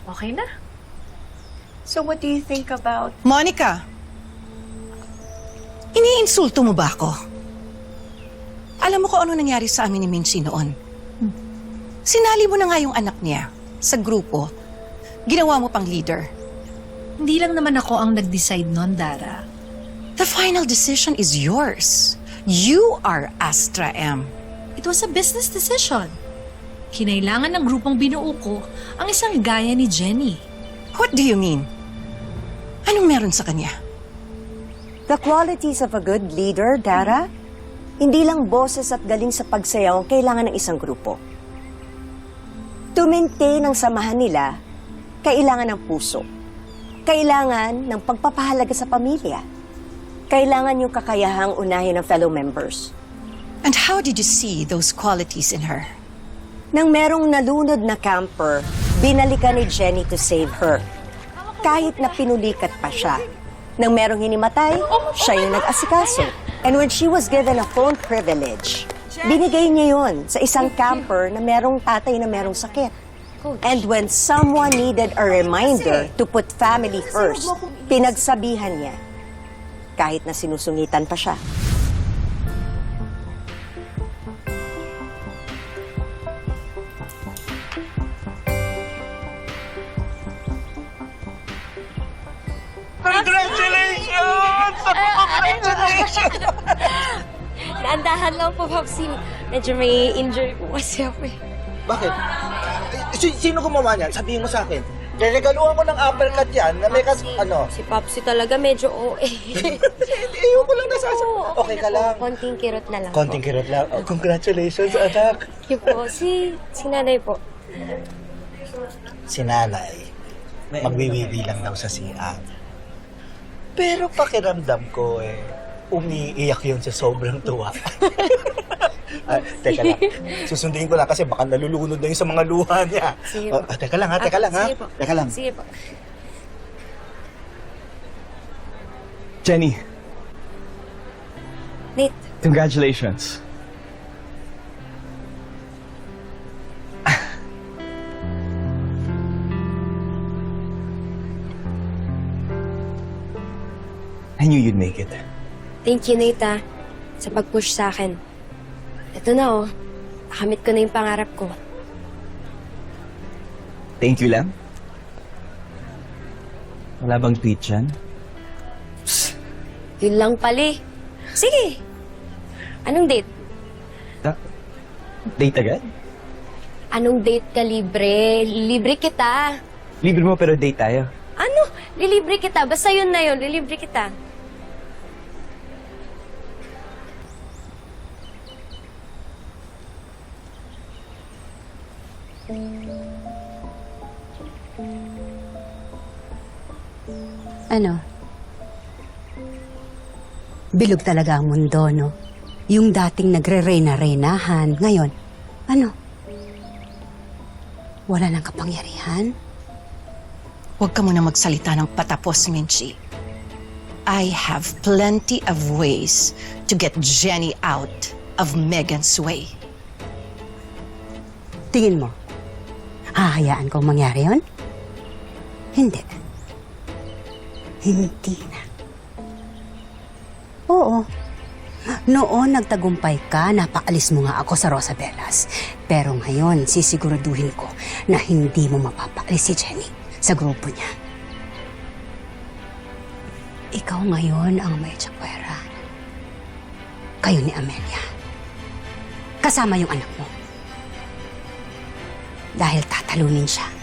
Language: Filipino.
Okay na. So what do you think about... Monica, iniinsulto mo ba ako? Alam mo kung ano nangyari sa amin ni Mincy noon? Sinali mo na nga yung anak niya sa grupo. Ginawa mo pang leader. Hindi lang naman ako ang nag-decide nun, Dara. The final decision is yours. You are Astra M. It was a business decision. Kinailangan ng grupong binuo ko ang isang gaya ni Jenny. What do you mean? Anong meron sa kanya? The qualities of a good leader, Dara, hindi lang boses at galing sa pagsayaw ang kailangan ng isang grupo. To maintain ang samahan nila, kailangan ng puso. Kailangan ng pagpapahalaga sa pamilya. Kailangan yung kakayahang unahin ng fellow members. And how did you see those qualities in her? Nang merong nalunod na camper, binalikan ni Jenny to save her. Kahit na pinulikat pa siya. Nang merong hinimatay, siya yung nag-asikaso. And when she was given a phone privilege, binigay niya yon sa isang camper na merong tatay na merong sakit. And when someone needed a reminder to put family first, pinagsabihan niya. Kahit na sinusungitan pa siya. Congratulations! Congratulations! Naandahan lang po, Popsi. Medyo may injury po kasi ako eh. Bakit? Sino gumawa niyan? Sabihin mo sa akin. Regaluhan ko ng uppercut yan na may ano? Si Popsi talaga medyo OA. Hindi, ko lang nasasabi. Okay ka lang. Konting kirot na lang Konting po. kirot lang. Oh, congratulations, anak. Yun po. Si nanay po. Si nanay, magbibibi lang daw sa CR. Pero pakiramdam ko umiiyak yun sa sobrang tuwa. Teka lang. Susundin ko lang kasi baka nalulunod na yun sa mga luha niya. Sige po. Teka lang ha. Sige po. Teka lang. Sige po. Jenny, Nate, congratulations. I knew you'd make it. thank you, Nate, sa pag-push sa akin. Ito na, oh. Nakamit ko na yung pangarap ko. Thank you lang. Wala bang tweet dyan? Yun lang pali. Sige. Anong date? Date agad? Anong date ka libre? Libre kita. Libre mo pero date tayo. Ano? Lilibre kita. Basta yun na yun. Lilibre kita. Ano? Bilog talaga ang mundo, no? Yung dating nagre-reyna-reynahan, ngayon, ano? Wala nang kapangyarihan? Huwag ka muna magsalita ng patapos, Mincy. I have plenty of ways to get Jenny out of Megan's way. Tingin mo, hahayaan kong mangyari yun? Hindi. Hindi na. Oo. Noon nagtagumpay ka, napaalis mo nga ako sa Rosabelas. Pero ngayon, sisiguraduhin ko na hindi mo mapapaalis si Jenny sa grupo niya. Ikaw ngayon ang may tsakwera. Kayo ni Amelia. Kasama yung anak mo. Dahil tatalunin siya.